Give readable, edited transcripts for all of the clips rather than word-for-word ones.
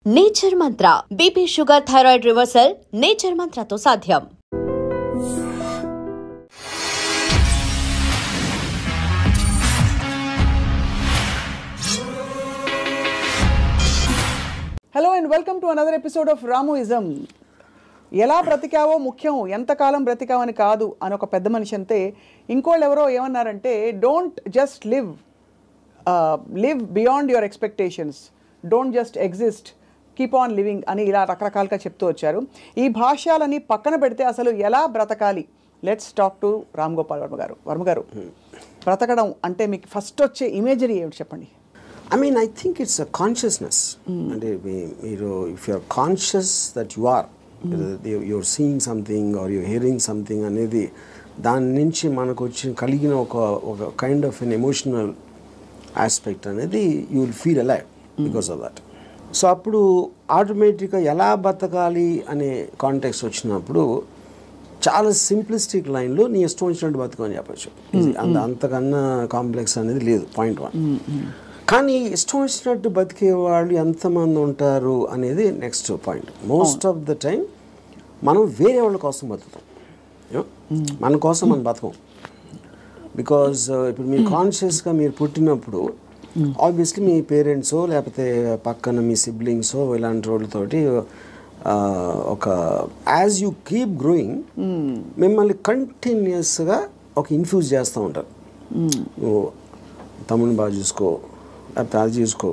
Nature Mantra BP sugar thyroid reversal nature మంత్రతో సాధ్యం. Hello and welcome to another episode of రామోయిజం. ఎలా బ్రతికావో ముఖ్యం, ఎంతకాలం బ్రతికావని కాదు అని ఒక పెద్ద మనిషి అంతే. ఇంకోళ్ళు ఎవరో ఏమన్నారంటే, don't just live beyond your expectations, don't just exist, keep on living అని ఇలా రకరకాలుగా చెప్తూ వచ్చారు. ఈ భాష్యాలని పక్కన పెడితే అసలు ఎలా బ్రతకాలి, let's talk to Ram Gopal Varma గారు. వర్మ గారు, బ్రతకడం అంటే మీకు ఫస్ట్ వచ్చే ఇమేజరీ ఏమిటి చెప్పండి? I mean, I think it's a consciousness. And if you're conscious that you are, you're seeing something or you're hearing something, అనేది దాని నుంచి మనకు వచ్చి కలిగిన ఒక kind of an emotional aspect అనేది you will feel alive because of that. So అప్పుడు ఆటోమేటిక్గా ఎలా బతకాలి అనే కాంటెక్స్ట్ వచ్చినప్పుడు చాలా సింప్లిస్టిక్ లైన్లో నీ ఇష్టం వచ్చినట్టు బతకని చెప్పచ్చు. అంతకన్నా కాంప్లెక్స్ అనేది లేదు, పాయింట్ 1. కానీ ఇష్టం వచ్చినట్టు బతికే వాళ్ళు ఎంతమంది ఉంటారు అనేది next point. Most of the time మనం వేరే వాళ్ళ కోసం బతుకుతాం, మన కోసం మనం బతకం. బికాజ్ ఇప్పుడు మీరు కాన్షియస్గా మీరు పుట్టినప్పుడు ఆబ్వియస్లీ మీ పేరెంట్సో లేకపోతే పక్కన మీ సిబ్లింగ్సో ఇలాంటి వాళ్ళతోటి ఒక యాజ్ యూ కీప్ గ్రోయింగ్ మిమ్మల్ని కంటిన్యూస్గా ఒక ఇన్ఫ్యూజ్ చేస్తూ ఉంటారు. నువ్వు తమ్ముడిని బాగా చూసుకో, లేకపోతే అది చూసుకో,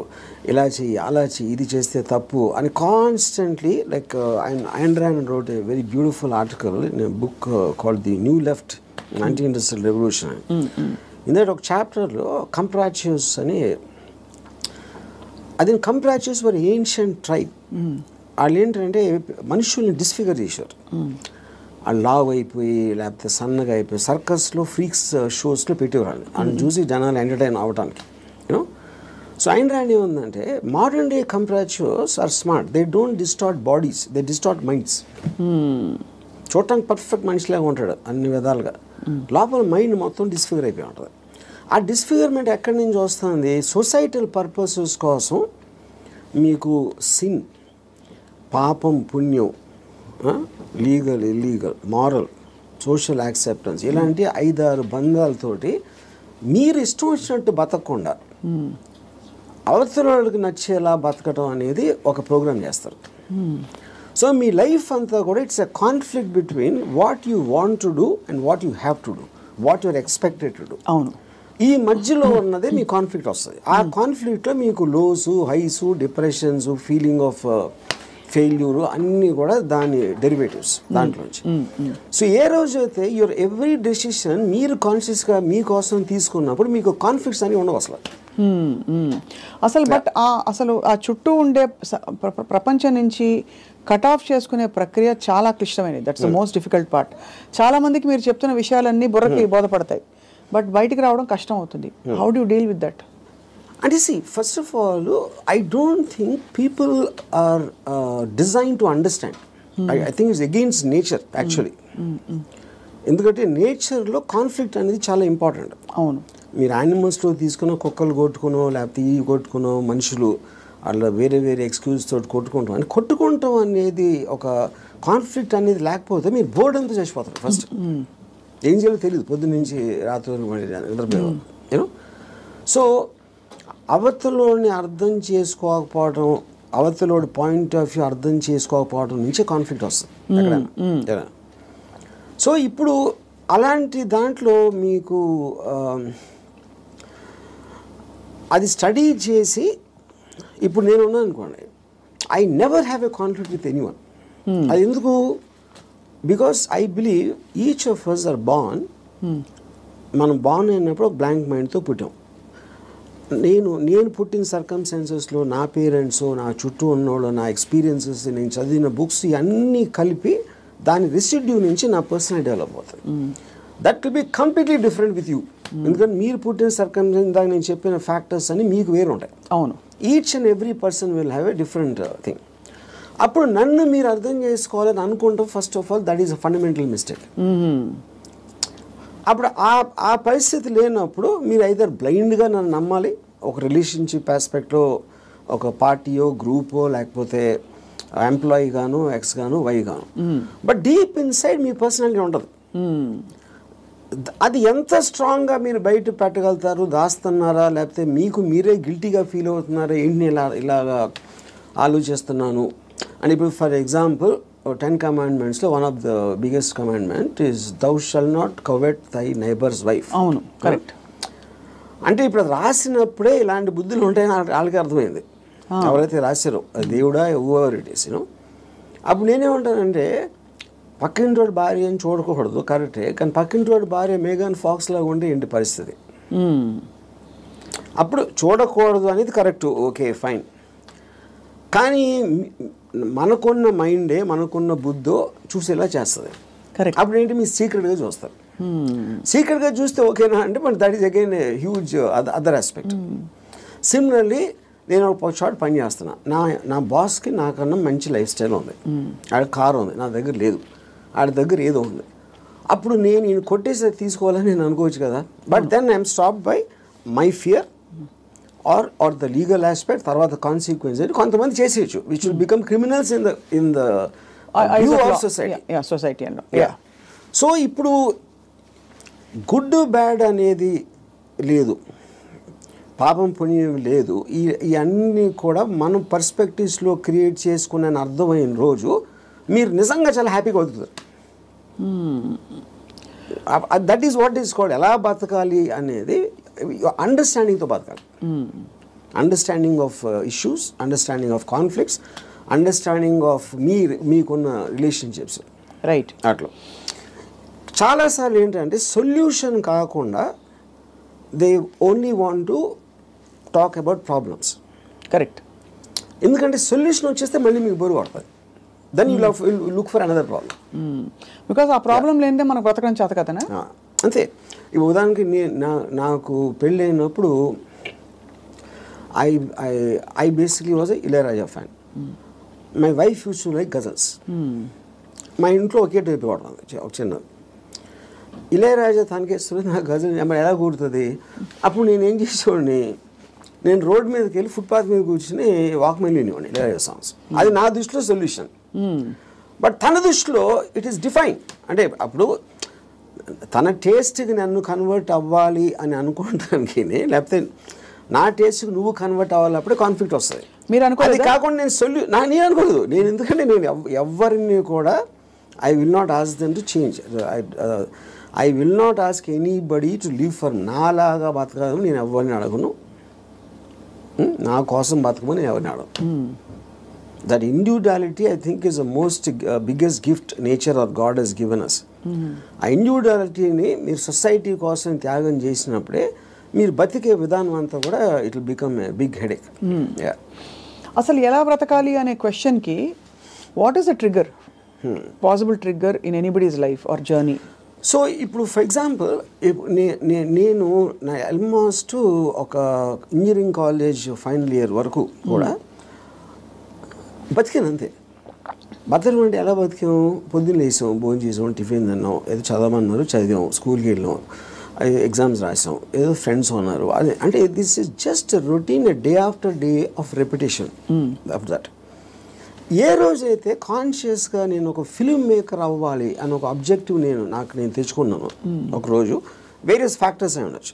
ఇలా చెయ్యి, అలా చెయ్యి, ఇది చేస్తే తప్పు అని constantly. Like Ayn Rand wrote a very beautiful article in a book called The New Left, Anti-Industrial Revolution. ఇందులో ఒక చాప్టర్లో కంప్రాచ్యూస్ అని, అది కంప్రాచ్యూస్ వర్ ఏన్షియంట్ ట్రైబ్. వాళ్ళు ఏంటంటే మనుషుల్ని డిస్ఫిగర్ చేశారు. వాళ్ళు లావ్ అయిపోయి లేకపోతే సన్నగా అయిపోయి సర్కస్లో ఫ్రీక్స్ షోస్లో పెట్టేవాళ్ళు. వాళ్ళని చూసి జనాలు ఎంటర్టైన్ అవ్వడానికి. యూనో, సో Ayn Rand ఏముందంటే, modern day comprachicos are smart, they don't distort bodies, they distort minds. చూడటానికి పర్ఫెక్ట్ మనిషిలాగా ఉంటాడు అన్ని విధాలుగా, లోపల మైండ్ మొత్తం డిస్ఫిగర్ అయిపోయి ఉంటుంది. ఆ డిస్ఫిగర్మెంట్ ఎక్కడి నుంచి వస్తుంది? సొసైటల్ పర్పసెస్ కోసం మీకు సిన్, పాపం, పుణ్యం, legal, illegal, moral, social acceptance, ఇలాంటి 5-6 బంధాలతోటి మీరు ఇష్టం వచ్చినట్టు బతకకుండా అవతల వాళ్ళకి నచ్చేలా బతకటం అనేది ఒక ప్రోగ్రామ్ చేస్తారు. సో మీ లైఫ్ అంతా కూడా it's a conflict between what you want to do and what you have to do, what you're expected to do. అవును, ఈ మధ్యలో ఉన్నదే మీ కాన్ఫ్లిక్ట్ వస్తుంది. ఆ కాన్ఫ్లిక్ట్లో మీకు lows, highs, depressions, feeling of failure అన్నీ కూడా దాని డెరివేటివ్స్ దాంట్లోంచి. సో ఏ రోజైతే యువర్ ఎవ్రీ డెసిషన్ మీరు కాన్షియస్గా మీకోసం తీసుకున్నప్పుడు మీకు కాన్ఫ్లిక్ట్స్ అని ఉండవు అసలు. బట్ అసలు ఆ చుట్టూ ఉండే ప్రపంచం నుంచి కట్ ఆఫ్ చేసుకునే ప్రక్రియ చాలా క్లిష్టమైనది. That's the most difficult part. చాలా మందికి మీరు చెప్తున్న విషయాలన్నీ బుర్రకి బోధపడతాయి, బట్ బయటికి రావడం కష్టం అవుతుంది. How do you deal with that? అంటే see, first of all, I don't think people are designed to understand. I think it's against nature actually. ఎందుకంటే నేచర్లో కాన్ఫ్లిక్ట్ అనేది చాలా ఇంపార్టెంట్. అవును, మీరు యానిమల్స్లో తీసుకున్న కుక్కలు కొట్టుకునో లేకపోతే ఈ కొట్టుకునో మనుషులు అలా వేరే వేరే ఎక్స్క్యూజ్ తోటి కొట్టుకుంటాం అని, కొట్టుకుంటాం అనేది ఒక కాన్ఫ్లిక్ట్ అనేది లేకపోతే మీరు బోర్డు అంతా చచ్చిపోతారు. ఫస్ట్ ఏం చేయాలో తెలియదు, పొద్దున్న నుంచి రాత్రి నిద్రపోయాం. యూనో, సో అవతలోని అర్థం చేసుకోకపోవడం, అవతలోడి పాయింట్ ఆఫ్ వ్యూ అర్థం చేసుకోకపోవడం నుంచే కాన్ఫ్లిక్ట్ వస్తుంది ఎక్కడైనా. సో ఇప్పుడు అలాంటి దాంట్లో మీకు అది స్టడీ చేసి, ఇప్పుడు నేను ఉన్నాను అనుకోండి, I never have a conflict with anyone. అది ఎందుకు? Because I believe each of us are born. మనం బార్న్ అయినప్పుడు ఒక బ్లాంక్ మైండ్తో పుట్టాం. నేను పుట్టిన సర్కమ్స్టాన్సెస్లో నా పేరెంట్స్, నా చుట్టూ ఉన్నోళ్ళు, నా ఎక్స్పీరియన్సెస్, నేను చదివిన బుక్స్ ఇవన్నీ కలిపి దాని రెసిడ్యూ నుంచి నా పర్సనాలిటీ డెవలప్ అవుతుంది. That will be completely different with you. ఎందుకంటే మీరు పుట్టిన సర్కమ్స్టాన్స్, దాకా నేను చెప్పిన ఫ్యాక్టర్స్ అన్ని మీకు వేరు ఉంటాయి. అవును, each and every person will have a different thing. అప్పుడు నన్ను మీరు అర్థం చేసుకోవాలని అనుకుంటాం. First of all that is a fundamental mistake. అప్పుడు ఆ పరిస్థితి లేనప్పుడు మీరు ఐదర్ బ్లైండ్గా నన్ను నమ్మాలి, ఒక రిలేషన్షిప్ ఆస్పెక్ట్లో ఒక పార్టీయో గ్రూపో లేకపోతే ఎంప్లాయీ గాను ఎక్స్ గాను వై గాను. But deep inside me personality ఉండదు. అది ఎంత స్ట్రాంగ్గా మీరు బయట పెట్టగలుగుతారు, దాస్తున్నారా లేకపోతే మీకు మీరే గిల్టీగా ఫీల్ అవుతున్నారా, ఏంటి ఇలాగా ఆలోచిస్తున్నాను అని. ఇప్పుడు ఫర్ ఎగ్జాంపుల్ 10 commandmentsలో one of the biggest commandment is thou shall not covet thy neighbour's wife. అవును, కరెక్ట్. అంటే ఇప్పుడు అది రాసినప్పుడే ఇలాంటి బుద్ధులు ఉంటాయని వాళ్ళకి అర్థమైంది, ఎవరైతే రాశారో దేవుడా ఎవర్ ఇట్ ఈస్. అప్పుడు నేనేమంటానంటే పక్కింటోడి భార్య అని చూడకూడదు, కరెక్టే, కానీ పక్కింటోడి భార్య మేఘన్ ఫాక్స్ లాగా ఉంటే ఏంటి పరిస్థితి? అప్పుడు చూడకూడదు అనేది కరెక్ట్, ఓకే ఫైన్. కానీ మనకున్న మైండే మనకున్న బుద్ధో చూసేలా చేస్తుంది. కరెక్ట్. అప్పుడు ఏంటి మీరు సీక్రెట్గా చూస్తారు. సీక్రెట్గా చూస్తే ఓకేనా అంటే but that is again huge other aspect. Similarly నేను ఒక చోట పని చేస్తున్నా, నా బాస్కి నాకన్నా మంచి లైఫ్ స్టైల్ ఉంది, ఆడ కారు ఉంది, నా దగ్గర లేదు, ఆడ దగ్గర ఏదో ఉంది. అప్పుడు నేను ఈయన కొట్టేసి తీసుకోవాలని నేను అనుకోవచ్చు కదా. But then I'm stop by my fear or the legal aspect, తర్వాత కాన్సిక్వెన్స్ అని కొంతమంది చేసేయచ్చు, which will become criminals in the view of society. So ఇప్పుడు గుడ్ బ్యాడ్ అనేది లేదు, పాపం పుణ్యం లేదు, ఇవన్నీ కూడా మనం పర్స్పెక్టివ్స్లో క్రియేట్ చేసుకునే అర్థమైన రోజు మీరు నిజంగా చాలా హ్యాపీగా బతుకుతారు. That is what is called ఎలా బతకాలి అనేది అండర్స్టాండింగ్తో బతకాలి. Understanding of issues, understanding of conflicts, understanding of మీకున్న రిలేషన్షిప్స్. రైట్. అట్లా చాలాసార్లు ఏంటంటే సొల్యూషన్ కాకుండా they only want to talk about problems. Correct. ఎందుకంటే సొల్యూషన్ వచ్చేస్తే మళ్ళీ మీకు బరువు పడుతుంది. Then you look for another problem. Because ఆ ప్రాబ్లం లేనిదే మనకు బ్రతకడం చేత కదనా. అంతే. ఇప్పుడు ఉదాహరణకి నాకు పెళ్ళి అయినప్పుడు I basically was Ilaiyaraaja fan. My wife use to like ghazals. మా ఇంట్లో ఒకే టైప్ పడుతుంది, ఒక చిన్నది. ఇళయరాజా తనకేస్తుంది, నాకు గజల్ ఎలా కూడుతుంది. అప్పుడు నేను ఏం చేసేవాడిని, నేను రోడ్ మీదకి వెళ్ళి ఫుట్పాత్ మీద కూర్చుని వాక్మెన్ వినేవాడిని ఇళయరాజా సాంగ్స్. అది నా దృష్టిలో సొల్యూషన్. బట్ తన దృష్టిలో ఇట్ ఈస్ డిఫైన్. అంటే అప్పుడు తన టేస్ట్కి నన్ను కన్వర్ట్ అవ్వాలి అని అనుకోవడానికి, లేకపోతే నా టేస్ట్కి నువ్వు కన్వర్ట్ అవ్వాలప్పుడే కాన్ఫ్లిక్ట్ వస్తుంది. మీరు అనుకోవాలి. అది కాకుండా నేను అనుకోలేదు. నేను ఎందుకంటే నేను ఎవరిని కూడా I will not ask them to change. I will not ask anybody to live for నాలాగా బతకదని నేను ఎవరిని అడగను, నా కోసం బతకమని ఎవరిని అడగను. That individuality I think is the most biggest gift nature or God he's given us. ఆ ఇండివిజువాలిటీని మీరు సొసైటీ కోసం త్యాగం చేసినప్పుడే మీరు బతికే విధానం అంతా కూడా it will become a big headache. అసలు ఎలా బ్రతకాలి అనే క్వశ్చన్కి what is the trigger, possible trigger in anybody's life or journey? So ఇప్పుడు ఫర్ ఎగ్జాంపుల్ నేను నా ఆల్మోస్ట్ ఒక ఇంజనీరింగ్ కాలేజ్ ఫైనల్ ఇయర్ వరకు కూడా బతికాను అంతే. బతకడం అంటే ఎలా బతికాము, పొద్దున్న లేసాం, భోజనం చేసాం, టిఫిన్ తిన్నాం, ఏదో చదవమన్నారు చదివాం, స్కూల్కి వెళ్ళాం, ఎగ్జామ్స్ రాసాం, ఏదో ఫ్రెండ్స్ ఉన్నారు. అదే అంటే this is just routine, day after day of repetition of that. ఏ రోజైతే కాన్షియస్గా నేను ఒక ఫిల్మ్ మేకర్ అవ్వాలి అని ఒక అబ్జెక్టివ్ నేను తెచ్చుకున్నాను ఒకరోజు, వేరియస్ ఫ్యాక్టర్స్ అయి ఉండొచ్చు,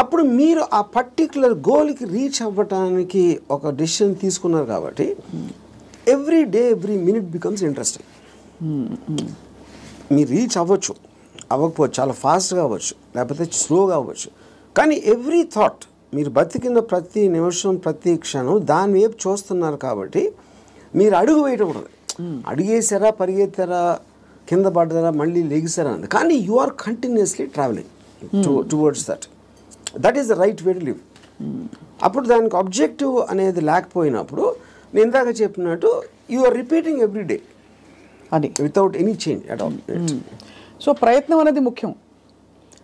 అప్పుడు మీరు ఆ పర్టిక్యులర్ గోల్కి రీచ్ అవ్వటానికి ఒక డెసిషన్ తీసుకున్నారు కాబట్టి every day every minute becomes interesting. మీరు రీచ్ అవ్వకపోవచ్చు, చాలా ఫాస్ట్గా అవ్వచ్చు, లేకపోతే స్లోగా అవ్వచ్చు, కానీ ఎవ్రీ థాట్ మీరు బతికిన ప్రతి నిమిషం ప్రతి క్షణం దాని వైపు చూస్తున్నారు కాబట్టి మీరు అడుగు వేయటం ఉండదు. అడిగేసారా, పరిగెత్తారా, కింద పడ్డారా, మళ్ళీ లెగిసారా అన్నది, కానీ you are continuously travelling towards that is the right way to live. అప్పుడు దానికి ఆబ్జెక్టివ్ అనేది లేకపోయినప్పుడు నేను ఇందాక చెప్పినట్టు you are repeating every day అది without any change at all. So ప్రయత్నం అనేది ముఖ్యం,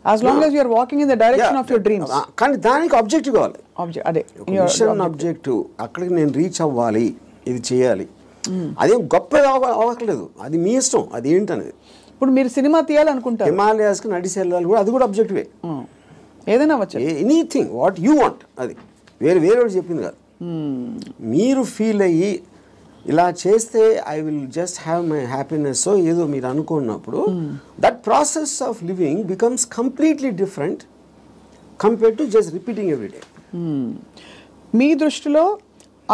as long as you are walking in the direction of your dreams. కానీ దానికి ఆబ్జెక్టివ్ కావాలి. అదే మిషన్ ఆబ్జెక్టివ్, అక్కడికి నేను రీచ్ అవ్వాలి, ఇది చేయాలి. అదేం గొప్పగా అవ్వట్లేదు, అది మీ ఇష్టం, అది ఏంటనేది. ఇప్పుడు మీరు సినిమా తీయాలనుకుంటారు, హిమాలయాస్కి నడిచి వెళ్ళాలి కూడా, అది కూడా ఆబ్జెక్టివే. ఏదైనా అవ్వచ్చు, ఎనీథింగ్ వాట్ యూ వాంట్, అది వేరే చెప్పింది కాదు. మీరు ఫీల్ అయ్యి ఇలా చేస్తే I will just have my happiness ఏదో మీరు అనుకున్నప్పుడు that process of living becomes completely different compared to just repeating every day. మీ దృష్టిలో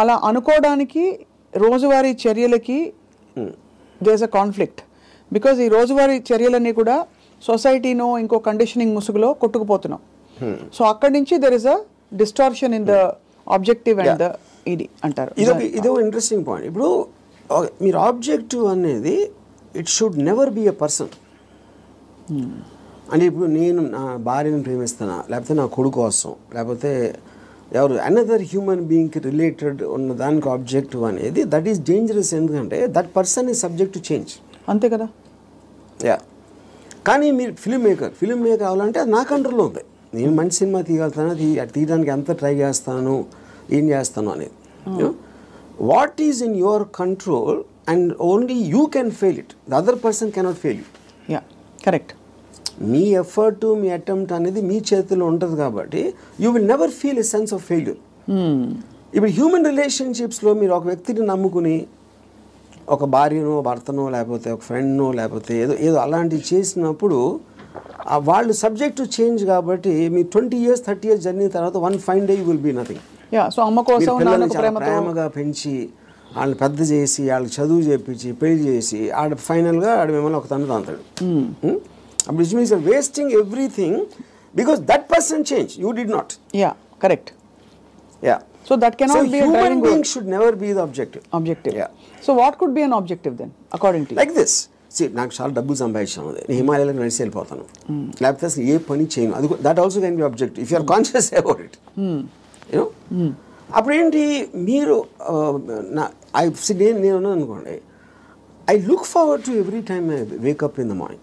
అలా అనుకోవడానికి రోజువారీ చర్యలకి there is a conflict, because ఈ రోజువారీ చర్యలన్నీ కూడా సొసైటీనో ఇంకో కండిషనింగ్ ముసుగులో కొట్టుకుపోతున్నాం. సో అక్కడి నుంచి there is a distortion in the objective and the ఇది అంటారు. ఇదో ఇంట్రెస్టింగ్ పాయింట్. ఇప్పుడు మీరు ఆబ్జెక్టివ్ అనేది it should never be a person. అంటే ఇప్పుడు నేను నా భార్యను ప్రేమిస్తున్నా, లేకపోతే నా కొడుకు కోసం, లేకపోతే ఎవరు అనదర్ హ్యూమన్ బీయింగ్కి రిలేటెడ్ ఉన్న దానికి ఆబ్జెక్టివ్ అనేది దట్ ఈస్ డేంజరస్. ఎందుకంటే that person is subject to change. అంతే కదా. యా, కానీ మీరు ఫిల్మ్ మేకర్ అవ్వాలంటే అది నా కంట్రోల్లో ఉంది. నేను మంచి సినిమా తీయగలుగుతాను, తీయడానికి ఎంత ట్రై చేస్తాను, ఏం చేస్తాను అనేది. What is in your control and only you can fail it, the other person cannot fail you. Yeah, correct. Me effort, me attempt అనేది మీ చేతిలో ఉంటుంది కాబట్టి you will never feel a sense of failure. ఇప్పుడు human రిలేషన్షిప్స్లో మీరు ఒక వ్యక్తిని నమ్ముకుని ఒక భార్యనో భర్తనో లేకపోతే ఒక ఫ్రెండ్నో లేకపోతే ఏదో అలాంటివి చేసినప్పుడు వాళ్ళు సబ్జెక్ట్ టు చేంజ్ కాబట్టి మీ 20 years 30 years జర్నీ తర్వాత one fine day you will be nothing. So అమ్మ కోసం ప్రేమగా పెంచి వాళ్ళని పెద్ద చేసి వాళ్ళకి చదువు చేపించి పెళ్లి చేసి ఫైనల్గా మిమ్మల్ని ఒక తను తాంతాడు. అప్పుడు it means wasting everything because that person change, you did not. Yeah, correct. Yeah, so that cannot be a driving being should never be the objective. Yeah. So what could be an objective then according to you? Like this, see, నాకు చాలా డబ్బులు సంపాదించాను, నేను హిమాలయాలకు నడిచి వెళ్ళిపోతాను, లేకపోతే అసలు ఏ పని చేయను, అది that also can be objective if you are conscious about it. You know, అప్పుడు ఏంటి మీరు నేను అనుకోండి, I look forward to every time I wake up in the morning.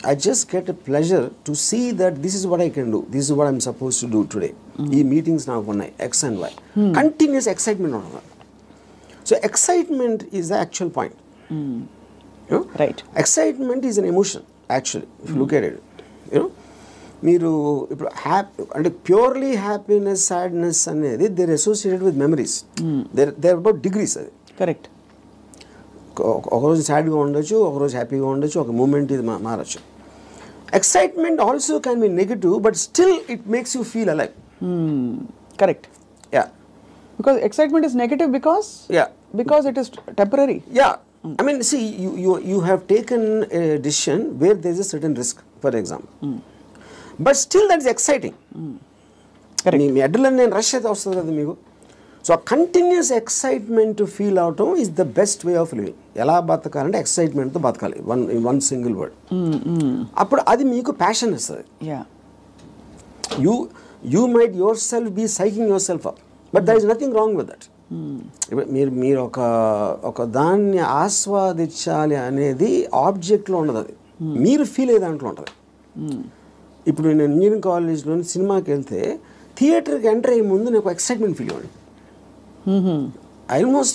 I just get a pleasure to see that this is what I can do. This is what I'm supposed to do today. These meetings now ఉన్నాయి X and Y. Continuous excitement on that. So excitement is the actual point. You know? Right. Excitement is an emotion actually. If you look at it, you know, మీరు ఇప్పుడు అంటే purely happiness sadness అనేది they're associated with memories. They're about degrees. అది correct. ఒకరోజు సాడ్గా ఉండొచ్చు, ఒకరోజు హ్యాపీగా ఉండొచ్చు, ఒక మూమెంట్ ఇది మారచ్చు. Excitement also can be negative but still it makes you feel alive. Correct. Yeah, because excitement is negative because it is temporary. Yeah, I mean, see, you have taken a decision where there is a certain risk, for example. But still that is exciting. Correct. Me adrenaline rush అయితే వస్తుంది కదా మీకు. So continuous excitement feel అవటం is the best way of living. ఎలా బతకాలంటే ఎక్సైట్మెంట్తో బతకాలి, one single word. అప్పుడు అది మీకు ప్యాషన్ ఇస్తుంది. You might yourself be psyching yourself up, but there is nothing wrong with that. మీరు ఒక దాన్ని ఆస్వాదించాలి అనేది ఆబ్జెక్ట్లో ఉండదు, అది మీరు ఫీల్ అయ్యే దాంట్లో ఉంటుంది. ఇప్పుడు నేను ఇంజనీరింగ్ కాలేజ్లో సినిమాకి వెళ్తే థియేటర్కి ఎంటర్ అయ్యే ముందు నాకు ఎక్సైట్మెంట్ ఫీల్ అవ్వండి.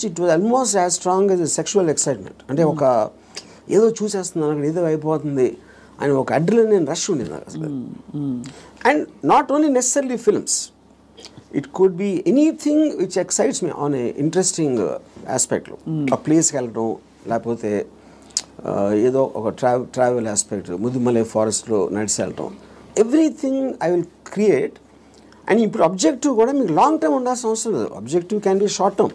It was almost as strong as sexual excitement. అంటే ఒక ఏదో చూసేస్తున్నాను అక్కడ ఏదో అయిపోతుంది అని ఒక అడ్రినలిన్ రష్ ఉండేది నాకు అసలు. And not only necessary films, it could be anything which excites me on a interesting ఆస్పెక్ట్లో. ఒక ప్లేస్కి వెళ్ళటం, లేకపోతే ఏదో ఒక ట్రావెల్ ఆస్పెక్ట్, ముదుమలై ఫారెస్ట్లో నడిచి వెళ్ళటం, everything I will create. And ఇప్పుడు అబ్జెక్టివ్ కూడా మీకు లాంగ్ టర్మ్ ఉండాల్సిన అవసరం లేదు. Objective can be short term.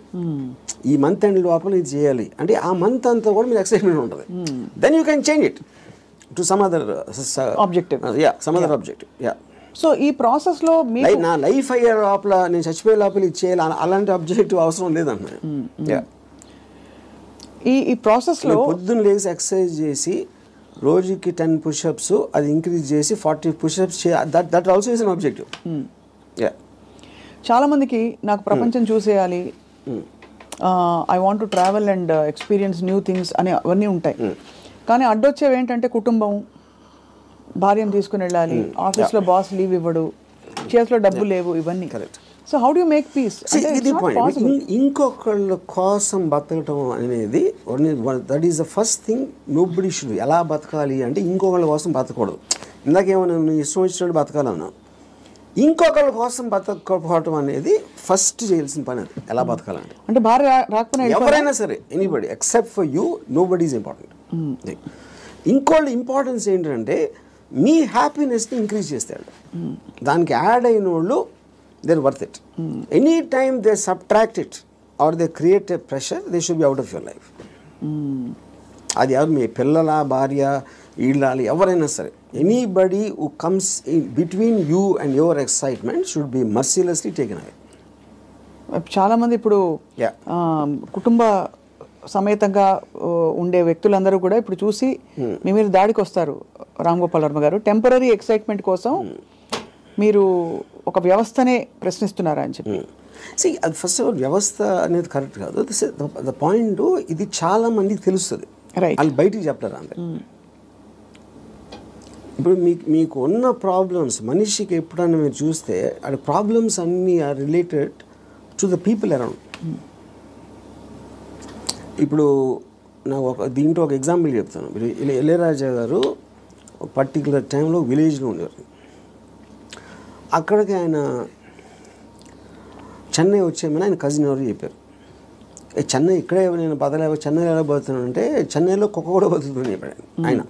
ఈ మంత్ ఎండ్ లోపల ఇది చేయాలి అంటే ఆ మంత్ అంతా కూడా మీకు ఎక్సైట్మెంట్ ఉంటుంది. Then you can change it to some other objective. Some other objective. So ఈ ప్రాసెస్లో నా లైఫ్ అయ్యే లోపల, నేను చచ్చిపోయే లోపల ఇది చేయాలి అలాంటి ఆబ్జెక్టివ్ అవసరం లేదన్న. ఈ ప్రాసెస్లో పొద్దున్న లేచి ఎక్సర్సైజ్ చేసి రోజుకి 10 పుషప్స్ అది ఇంక్రీజ్ చేసి 40 pushups that also is an objective. చాలా మందికి నాకు ప్రపంచం చూసేయాలి, I want to travel and experience new things అని అవన్నీ ఉంటాయి. కానీ అడ్డొచ్చేవి ఏంటంటే కుటుంబం, భార్యను తీసుకుని వెళ్ళాలి, ఆఫీస్లో బాస్ లీవ్ ఇవ్వడు, చేతిలో డబ్బు లేవు, ఇవన్నీ. So how do you make peace? ఇంకొకళ్ళ కోసం బతకటం అనేది that is the first thing nobody should. ఎలా బతకాలి అంటే ఇంకొకళ్ళ కోసం బతకూడదు. ఇందాకేమన్నా నువ్వు ఇష్టం వచ్చినట్టు బతకాలన్నా, ఇంకొకరి కోసం బతకపోవటం అనేది ఫస్ట్ చేయాల్సిన పని. అది ఎలా బతకాలంటే, అంటే భార్య రాకపోయినా ఎవరైనా సరే, anybody except for you, nobody is important. ఇంకోళ్ళ ఇంపార్టెన్స్ ఏంటంటే మీ హ్యాపీనెస్ని ఇంక్రీజ్ చేస్తాడు. దానికి యాడ్ అయిన వాళ్ళు they are worth it. Any time they subtract it or they create a pressure, they should be out of your life. అది ఎవరు, మీ పిల్లల, భార్య, ఇళ్ళాలి, ఎవరైనా సరే, anybody who comes in between you and your excitement should be mercilessly taken away. చాలామంది ఇప్పుడు కుటుంబ సమేతంగా ఉండే వ్యక్తులందరూ కూడా ఇప్పుడు చూసి మీ మీద దాడికి వస్తారు. రామ్ గోపాల్ వర్మ గారు, టెంపరీ ఎక్సైట్మెంట్ కోసం మీరు ఒక వ్యవస్థనే ప్రశ్నిస్తున్నారా అని చెప్పి. అది ఫస్ట్ ఆఫ్ ఆల్ వ్యవస్థ అనేది కరెక్ట్ కాదు. ద పాయింట్, ఇది చాలా మందికి తెలుస్తుంది, వాళ్ళు బయటికి చెప్తారు అంతే. ఇప్పుడు మీకు ఉన్న ప్రాబ్లమ్స్, మనిషికి ఎప్పుడన్నా మీరు చూస్తే ఆ ప్రాబ్లమ్స్ అన్నీ are related to the people around. ఇప్పుడు నాకు దీంట్లో ఒక ఎగ్జాంపుల్ చెప్తాను. మీరు ఇళయరాజా గారు పర్టికులర్ టైంలో విలేజ్లో ఉండేవారు. అక్కడికి ఆయన చెన్నై వచ్చేమని ఆయన కజిన్ ఎవరు చెప్పారు. చెన్నై ఇక్కడే నేను బతలేవో, చెన్నై ఎలా బతుకుతున్నాను అంటే, చెన్నైలో కుక్క కూడా బతుకుతుందని చెప్పాడు ఆయన.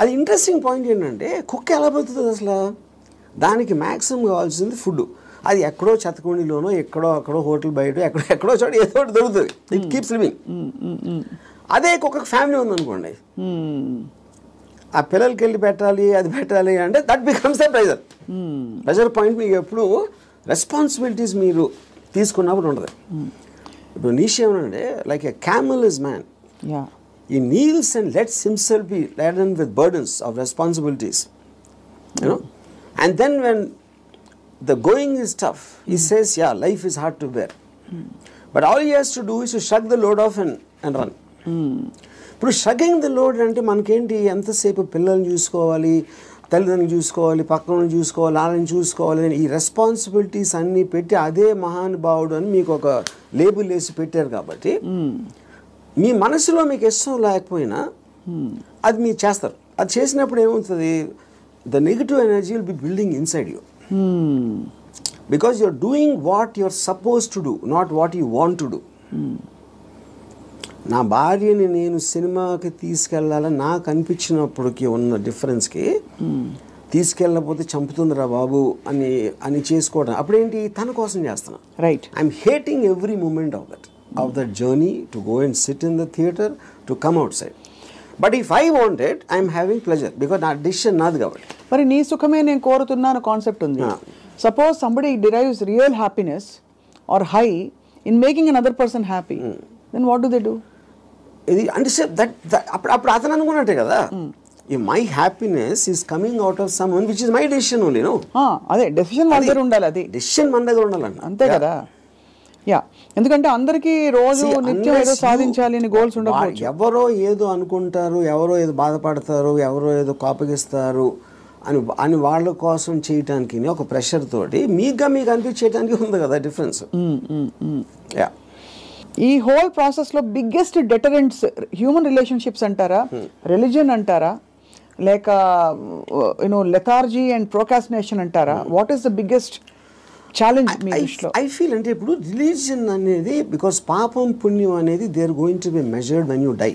అది ఇంట్రెస్టింగ్ పాయింట్ ఏంటంటే, కుక్క ఎలా బతుకుతుంది అసలు? దానికి మ్యాక్సిమం కావాల్సింది ఫుడ్. అది ఎక్కడో చెత్తకుండిలోనో, ఎక్కడో అక్కడో హోటల్ బయట ఎక్కడో చోట ఏదో ఒకటి దొరుకుతుంది. It keeps living. అదే కుక్కకు ఫ్యామిలీ ఉందనుకోండి, ఆ పిల్లలకి వెళ్ళి పెట్టాలి, అది పెట్టాలి అంటే that becomes the pressure. Pressure point మీకు ఎప్పుడు రెస్పాన్సిబిలిటీస్ మీరు తీసుకున్నప్పుడు ఉండదు. ఇప్పుడు నీషే ఏమనంటే, like a camel is man. He kneels and lets himself be laden with burdens of responsibilities, you know. And then when the going is tough, he says, yeah, life is hard to bear. But all he has to do is to shrug the load off and run. ఇప్పుడు షగ్గింగ్ the load అంటే మనకేంటి, ఎంతసేపు పిల్లల్ని చూసుకోవాలి, తల్లిదండ్రులు చూసుకోవాలి, పక్కన చూసుకోవాలి, వాళ్ళని చూసుకోవాలి, ఈ రెస్పాన్సిబిలిటీస్ అన్నీ పెట్టి అదే మహానుభావుడు అని మీకు ఒక లేబుల్ వేసి పెట్టారు. కాబట్టి మీ మనసులో మీకు ఇష్టం లేకపోయినా అది మీరు చేస్తారు. అది చేసినప్పుడు ఏమవుతుంది, the negative energy will be building inside you, because you are doing what you are suppose to do, not what you want to do. నా భార్యని నేను సినిమాకి తీసుకెళ్ళాలని నాకు అనిపించినప్పటికీ ఉన్న డిఫరెన్స్కి, తీసుకెళ్ళకపోతే చంపుతుందిరా బాబు అని చేసుకోవడం అప్పుడేంటి, తన కోసం చేస్తున్నా. Right. I'm hating every moment of that journey to go and sit in the theater, to come outside. But if I want it, I am having pleasure because నా decision నాది కాబట్టి. మరి నీ సుఖమే నేను కోరుతున్నాను కాన్సెప్ట్ ఉంది. Suppose somebody derives real happiness or high in making another person happy, then what do they do? ఇది అంటే అప్పుడు అతను అనుకున్నట్టే కదా, my happiness is coming out of someone which is my decision only. No, అదే decision మన దగ్గర ఉండాలి, అది డెసిషన్ మన దగ్గర ఉండాలండి, అంతే కదా. యా, ఎందుకంటే అందరికీ రోజు నిత్యం ఏదో సాధించాలి అని గోల్స్ ఉండకపోవచ్చు. ఎవరో ఏదో అనుకుంటారు, ఎవరో ఏదో బాధపడతారు, ఎవరో ఏదో కోపగిస్తారు అని వాళ్ళ కోసం చేయటానికి ఒక ప్రెషర్ తోటి మీకు అనిపించేయడానికి ఉంది కదా డిఫరెన్స్. యా, ఈ హోల్ ప్రాసెస్ లో బిగ్గెస్ట్ డెటరెంట్స్ హ్యూమన్ రిలేషన్షిప్స్ అంటారా, రిలీజియన్ అంటారా, లేక లెథార్జీ అండ్ ప్రోకాస్టినేషన్ అంటారా? What is the biggest challenge మీ దృష్టిలో? ఐ ఫీల్ అంటే ఇప్పుడు రిలీజియన్ అనేది, బికాస్ పాపం పుణ్యం అనేది they are going to be measured when you die.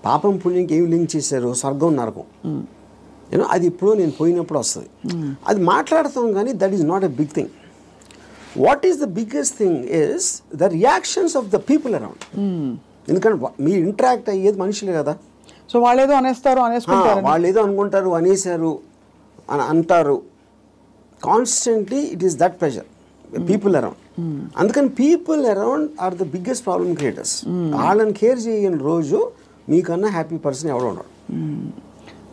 పాపం పుణ్యంకి ఏమి లింక్ చేశారు, స్వర్గం నరకం, యూనో, అది ఇప్పుడు నేను పోయినప్పుడు వస్తుంది. అది మాట్లాడతాం కానీ that is not a big thing. What is the biggest thing is the reactions of the people around. ఎందుకంటే మీరు ఇంటరాక్ట్ అయ్యేది మనుషులే కదా. సో వాళ్ళేదో అనేస్తారు, వాళ్ళు ఏదో అనుకుంటారు, అనేసారు అని అంటారు. Constantly it is that pressure, people around. అందుకని people around are the biggest problem creators. వాళ్ళని కేర్ చేయని రోజు మీకన్నా హ్యాపీ పర్సన్ ఎవడో ఉన్నాడు.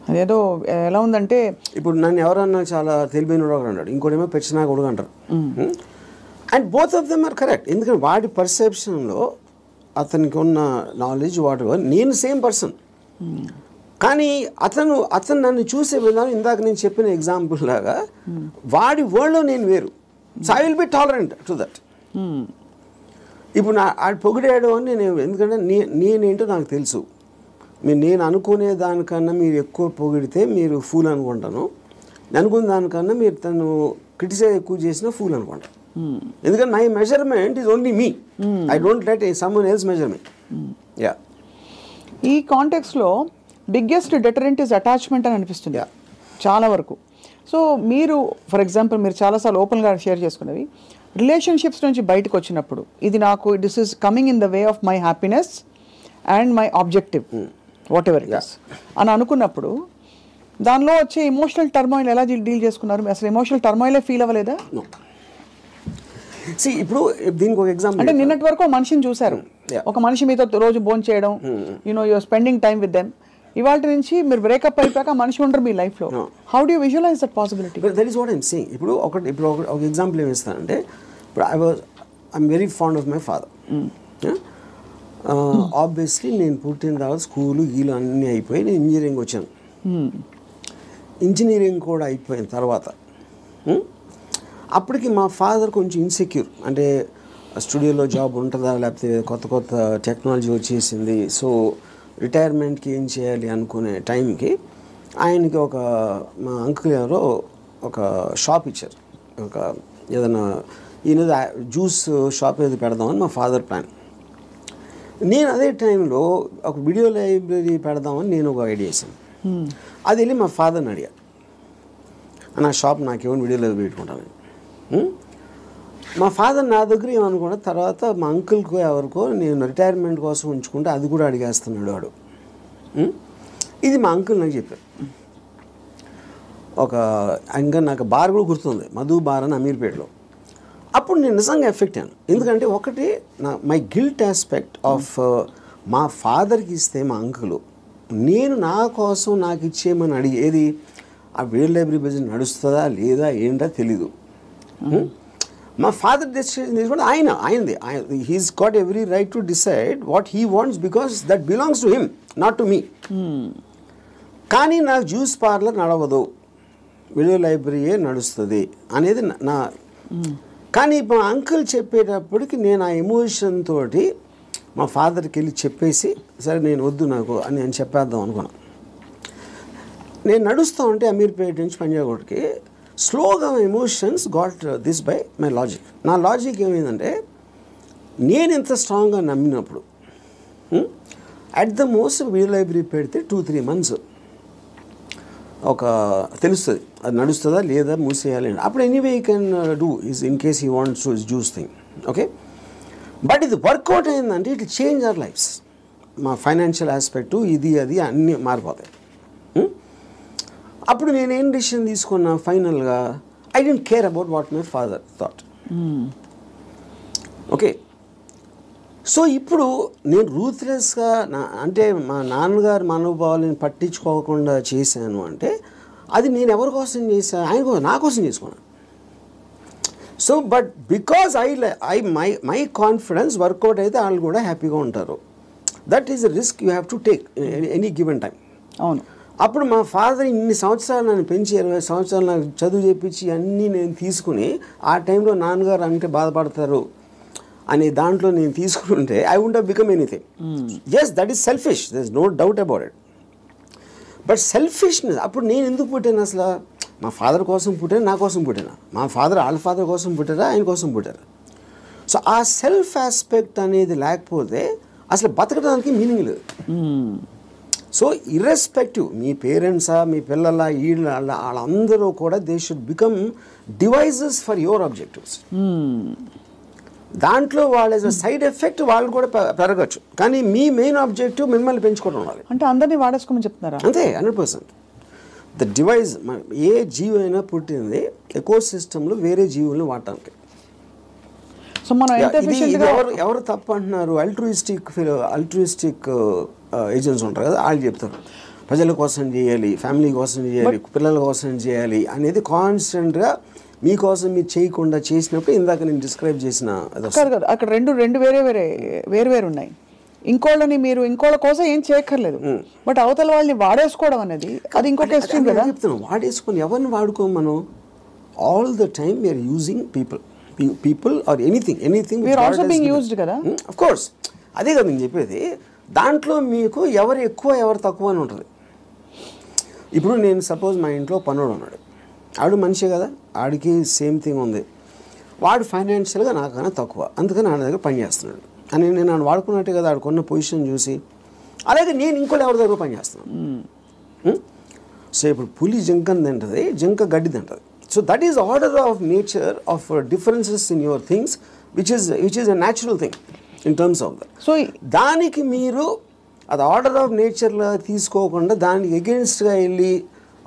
అదేదో ఎలా ఉందంటే, ఇప్పుడు నన్ను ఎవరన్నా చాలా తెలివైన వాడు అన్నాడు, ఇంకోటేమో పెచ్చినా కొడుకు అంటారు. And both of them are correct. ఎందుకంటే వాడి పర్సెప్షన్లో అతనికి ఉన్న నాలెడ్జ్ వాటి, నేను సేమ్ పర్సన్, కానీ అతను నన్ను చూసే విధానం ఇందాక నేను చెప్పిన ఎగ్జాంపుల్ లాగా వాడి వరల్డ్లో నేను వేరు. So I will be tolerant to that. ఇప్పుడు ఆడు పొగిడాడు అని నేను, ఎందుకంటే నేనేంటో నాకు తెలుసు. నేను అనుకునే దానికన్నా మీరు ఎక్కువ పొగిడితే మీరు ఫూల్ అనుకుంటాను. నేను అనుకున్న దానికన్నా మీరు తను క్రిటిసైజ్ ఎక్కువ చేసిన ఫూల్ అనుకోండి. ఎందుకంటే my measurement is only me. I don't let someone else measure me. Yeah, ఈ కాంటెక్స్లో బిగ్గెస్ట్ డెటరెంట్ ఇస్ అటాచ్మెంట్ అని అనిపిస్తుంది చాలా వరకు. సో మీరు ఫర్ ఎగ్జాంపుల్ మీరు చాలాసార్లు ఓపెన్గా షేర్ చేసుకునేవి రిలేషన్షిప్స్ నుంచి బయటకు వచ్చినప్పుడు ఇది నాకు this is coming in the way of my happiness and my objective what ever it is అని అనుకున్నప్పుడు దానిలో వచ్చే ఎమోషనల్ టర్మాయిల్ ఎలా డీల్ చేసుకున్నారు? అసలు ఎమోషనల్ టర్మాయిలే ఫీల్ అవ్వలేదా? ఇప్పుడు దీనికి ఒక ఎగ్జాంపుల్ అంటే నిన్నటి వరకు మనిషిని చూశారు, ఒక మనిషి మీతో రోజు భోజనం చేయడం, you're spending time with them. ఇవాళ నుంచి మీరు బ్రేకప్ అయిపోయాక మనిషి ఉండరు మీ లైఫ్లో. How do visualize that possibility? That is what I'm saying. ఇప్పుడు ఒక ఎగ్జాంపుల్ ఏమి ఇస్తానంటే, ఇప్పుడు I'm very fond of my father. Obviously నేను పుట్టిన తర్వాత స్కూలు గీలు అన్నీ అయిపోయి నేను ఇంజనీరింగ్ వచ్చాను. ఇంజనీరింగ్ కూడా అయిపోయిన తర్వాత అప్పటికి మా ఫాదర్ కొంచెం ఇన్సెక్యూర్, అంటే స్టూడియోలో జాబ్ ఉంటుందా, లేకపోతే కొత్త కొత్త టెక్నాలజీ వచ్చేసింది, సో రిటైర్మెంట్కి ఏం చేయాలి అనుకునే టైంకి ఆయనకి మా అంకుల్ ఎవరో ఒక షాప్ ఇచ్చారు. ఒక ఏదైనా ఈయన జ్యూస్ షాప్ ఏది పెడదామని మా ఫాదర్ ప్లాన్. నేను అదే టైంలో ఒక వీడియో లైబ్రరీ పెడదామని నేను ఒక ఐడియా వేసాను. అది వెళ్ళి మా ఫాదర్ని అడిగా, నా షాప్ నాకేమో వీడియో లైబ్రరీ పెట్టుకుంటాను. మా ఫాదర్ నా దగ్గర ఏమనుకున్నా, తర్వాత మా అంకుల్కో ఎవరికో నేను రిటైర్మెంట్ కోసం ఉంచుకుంటే అది కూడా అడిగేస్తున్నాడు వాడు. ఇది మా అంకుల్ నాకు చెప్పారు. ఇంకా నాకు బార్ కూడా గుర్తుంది, మధు బార్ అని అమీర్పేటలో. అప్పుడు నేను నిజంగా ఎఫెక్ట్ అయ్యాను. ఎందుకంటే ఒకటి మై గిల్ట్ ఆస్పెక్ట్ ఆఫ్ మా ఫాదర్కి ఇస్తే మా అంకులు నేను నా కోసం నాకు ఇచ్చేయమని అడిగేది ఆ వీడియో లైబ్రరీ బిజినెస్ నడుస్తుందా లేదా ఏంటో తెలీదు. మా ఫాదర్ డెసిషన్ తీసుకుంటే ఆయనది. He's got every right to decide what he wants because that belongs to him, not to me. కానీ నాకు జ్యూస్ పార్లర్ నడవదు, వీడియో లైబ్రరీయే నడుస్తుంది అనేది నా. కానీ మా అంకుల్ చెప్పేటప్పటికి నేను ఆ ఎమోషన్ తోటి మా ఫాదర్కి వెళ్ళి చెప్పేసి, సరే నేను వద్దు నాకు అని నేను చెప్పేద్దాం అనుకున్నాను. నేను నడుస్తూ ఉంటే అమీర్పేట నుంచి పంజాగుట్కి స్లోగా emotions got this by my logic. నా లాజిక్ ఏమైందంటే, నేను ఎంత స్ట్రాంగ్గా నమ్మినప్పుడు at the most video library పెడితే 2-3 months తెలుస్తుంది అది నడుస్తుందా లేదా మూసేయాలి అని. అప్పుడు anyway you can do is in case he wants to juice thing. Okay, but ఇది వర్కౌట్ అయిందంటే ఇట్ చేంజ్ అవర్ లైఫ్స్. మా ఫైనాన్షియల్ ఆస్పెక్టు ఇది అది అన్నీ మారిపోతాయి. అప్పుడు నేనేం డిసిషన్ తీసుకున్నా ఫైనల్గా, I don't care about what my father thought. Okay, so ఇప్పుడు నేను రూత్లెస్గా అంటే మా నాన్నగారు మనోభావాలను పట్టించుకోకుండా చేశాను అంటే అది నేను ఎవరి కోసం చేశాను? ఆయన కోసం, నా కోసం చేసుకున్నాను. So but because my confidence work out అయితే వాళ్ళు కూడా హ్యాపీగా ఉంటారు. That is the risk you have to take any given time. అవును. అప్పుడు మా ఫాదర్ ఇన్ని సంవత్సరాలు నన్ను పెంచి 20 సంవత్సరాలు నాకు చదువు చెప్పించి అన్నీ నేను తీసుకుని ఆ టైంలో నాన్నగారు అంటే బాధపడతారు అనే దాంట్లో నేను తీసుకుంటే I would have become anything. Yes, that is selfish, there is no doubt about it. But selfishness, అప్పుడు నేను ఎందుకు పుట్టాను అసలు? మా ఫాదర్ కోసం పుట్టాను, నా కోసం పుట్టాను. మా ఫాదర్ వాళ్ళ ఫాదర్ కోసం పుట్టారా, ఆయన కోసం పుట్టారు. సో ఆ సెల్ఫ్ ఆస్పెక్ట్ అనేది లేకపోతే అసలు బతకడానికి మీనింగ్ లేదు. సో ఇర్రెస్పెక్టివ్ మీ పేరెంట్సా, మీ పిల్లల, వాళ్ళందరూ కూడా they should become devices for your objectives. దాంట్లో వాళ్ళ సైడ్ ఎఫెక్ట్ వాళ్ళు కూడా పెరగచ్చు, కానీ మీ మెయిన్ ఆబ్జెక్టివ్ మిమ్మల్ని పెంచుకోవడం ఉండాలి. అంటే అందరినీ వాడేసుకోమని చెప్తున్నారా? అంతే, 100%. ద డివైజ్, ఏ జీవి అయినా పుట్టింది ఎకో సిస్టంలో వేరే జీవుల్ని వాడటానికి. సో మనం ఎవరు తప్పు అంటున్నారు? అల్ట్రూయిస్టిక్ ఏజెంట్స్ ఉంటారు కదా, వాళ్ళు చెప్తారు ప్రజల కోసం చేయాలి, ఫ్యామిలీ కోసం చేయాలి, పిల్లల కోసం చేయాలి అనేది కాన్స్టెంట్గా మీకోసం మీరు చేయకుండా చేసినప్పుడు ఇందాక నేను డిస్క్రైబ్ చేసిన అక్కడ రెండు వేరే ఉన్నాయి. ఇంకోళ్ళ కోసం ఏం చేయక్కర్లేదు, బట్ అవతల వాళ్ళని వాడేసుకోవడం అనేది అది ఇంకొక ఎక్స్ట్రీమ్ కదా. చెప్తాను, వాడేసుకొని ఎవరిని వాడుకోం మనం. All the time we're using people or anything we're also being used కదా. ఆఫ్ కోర్స్, అదే కదా నేను చెప్పేది. దాంట్లో మీకు ఎవరు ఎక్కువ ఎవరు తక్కువ అని ఉంటుంది. ఇప్పుడు నేను సపోజ్ మా ఇంట్లో పనుడు ఉన్నాడు, ఆడు మనిషే కదా, ఆడికి సేమ్ థింగ్ ఉంది, వాడు ఫైనాన్షియల్గా నాకన్నా తక్కువ, అందుకని ఆడ దగ్గర పనిచేస్తున్నాడు అని నేను ఆడు వాడుకున్నట్టే కదా, ఆడుకున్న పొజిషన్ చూసి. అలాగే నేను ఇంకోటి ఎవరి దగ్గర పనిచేస్తున్నాను. సో ఇప్పుడు పులి జింకని తింటుంది, జింక గడ్డి తింటుంది. So that is order of nature of differences in your things which is a natural thing in terms of that. So దానికి మీరు అది ఆర్డర్ ఆఫ్ నేచర్లో తీసుకోకుండా దానికి ఎగెన్స్ట్గా వెళ్ళి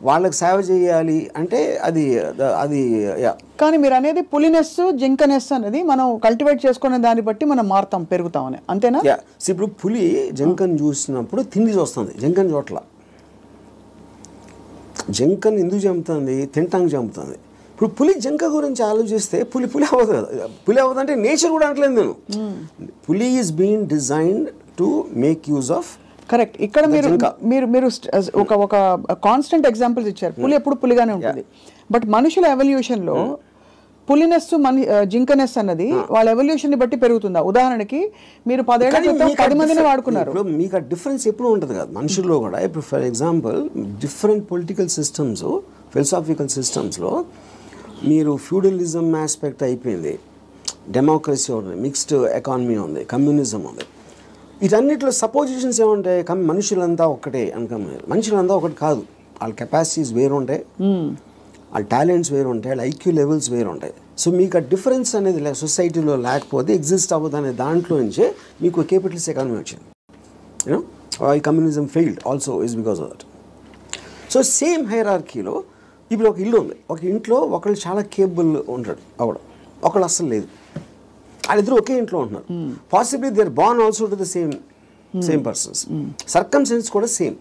వాళ్ళకి సేవ చేయాలి అంటే అది అది కానీ మీరు అనేది పులినెస్ జింకనెస్ అనేది మనం కల్టివేట్ చేసుకునే దాన్ని బట్టి మనం మారుతాం, పెరుగుతామని, అంతేనా? ఇప్పుడు పులి జింకను చూసినప్పుడు తిండి చూస్తుంది, జింకను చోట్ల. జింకను ఎందుకు చంపుతుంది? తింటానికి చంపుతుంది. ఇప్పుడు పులి జింక గురించి ఆలోచిస్తే పులి అవ్వదు కదా. పులి అవ్వదు అంటే నేచర్ కూడా అంటలేదు నేను. పులి is being designed to make use of. Correct. ఇక్కడ మీరు మీరు ఒక కాన్స్టెంట్ ఎగ్జాంపుల్స్ ఇచ్చారు. పులి ఎప్పుడు పులిగానే ఉంటుంది. బట్ మనుషుల ఎవల్యూషన్లో పులినెస్ జింకనెస్ అన్నది వాళ్ళ ఎవల్యూషన్ ని బట్టి పెరుగుతుందా? ఉదాహరణకి మీరు 10 ఏళ్ల క్రితం 10 మందిని వాడుకున్నారు. మీకు ఆ డిఫరెన్స్ ఎప్పుడు ఉంటుంది కదా మనుషుల్లో కూడా. ఇప్పుడు for example different political systems, philosophical సిస్టమ్స్లో మీరు ఫ్యూడలిజం ఆస్పెక్ట్ అయిపోయింది, డెమోక్రసీ ఉంది, మిక్స్డ్ ఎకానమీ ఉంది, కమ్యూనిజం ఉంది. వీటన్నిటిలో సపోజిషన్స్ ఏముంటాయి? మనుషులంతా ఒక్కటే అనుకోలేదు. మనుషులంతా ఒకటి కాదు, వాళ్ళ కెపాసిటీస్ వేరు ఉంటాయి, వాళ్ళ టాలెంట్స్ వేరు ఉంటాయి, వాళ్ళ ఐక్యూ లెవెల్స్ వేరు ఉంటాయి. సో మీకు ఆ డిఫరెన్స్ అనేది సొసైటీలో లేకపోతే ఎగ్జిస్ట్ అవ్వదు అనే దాంట్లో నుంచే మీకు క్యాపిటలిస్ట్ ఎకానమీ వచ్చింది. యూనో ఈ communism failed also is because of that. So same హైరార్కీలో ఇప్పుడు ఒక ఇల్లు ఉంది, ఒక ఇంట్లో ఒకళ్ళు చాలా కేపబుల్ ఉంటాడు అవడం, ఒకళ్ళు అస్సలు లేదు. వాళ్ళిద్దరు ఒకే ఇంట్లో ఉంటున్నారు. Possibly they are born also to the same persons, circumstances కూడా సేమ్.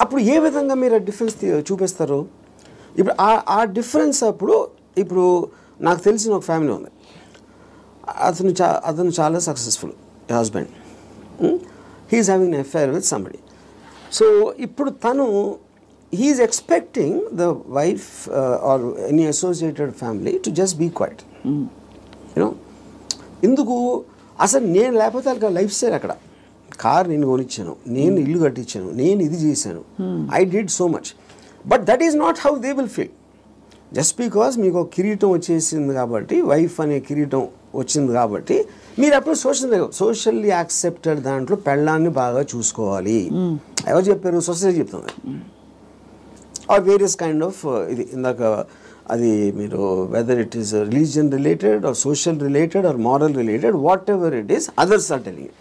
అప్పుడు ఏ విధంగా మీరు ఆ డిఫరెన్స్ చూపిస్తారు? ఇప్పుడు ఆ డిఫరెన్స్ అప్పుడు ఇప్పుడు నాకు తెలిసిన ఒక ఫ్యామిలీ ఉంది, అతను చాలా successful husband, he's having an affair with somebody. So ఇప్పుడు తను he's expecting the wife or any associated family to just be quiet. You know ఎందుకు? అసలు నేను లేకపోతే వాళ్ళకి లైఫ్ స్టైల్ అక్కడ, కార్ నేను కొనిచ్చాను, నేను ఇల్లు కట్టించాను, నేను ఇది చేశాను, I did so much. But that is not how they will feel. Just because మీకు ఒక కిరీటం వచ్చేసింది కాబట్టి, వైఫ్ అనే కిరీటం వచ్చింది కాబట్టి మీరు అప్పుడు సోషల్లీ యాక్సెప్టెడ్ దాంట్లో పెళ్ళాన్ని బాగా చూసుకోవాలి. ఎవరు చెప్పారు? సొసైటీ చెప్తుంది. ఆర్ వేరియస్ కైండ్ ఆఫ్ ఇది ఇందాక అది మీరు whether it is religion related or social related or moral related, whatever it is, others are telling.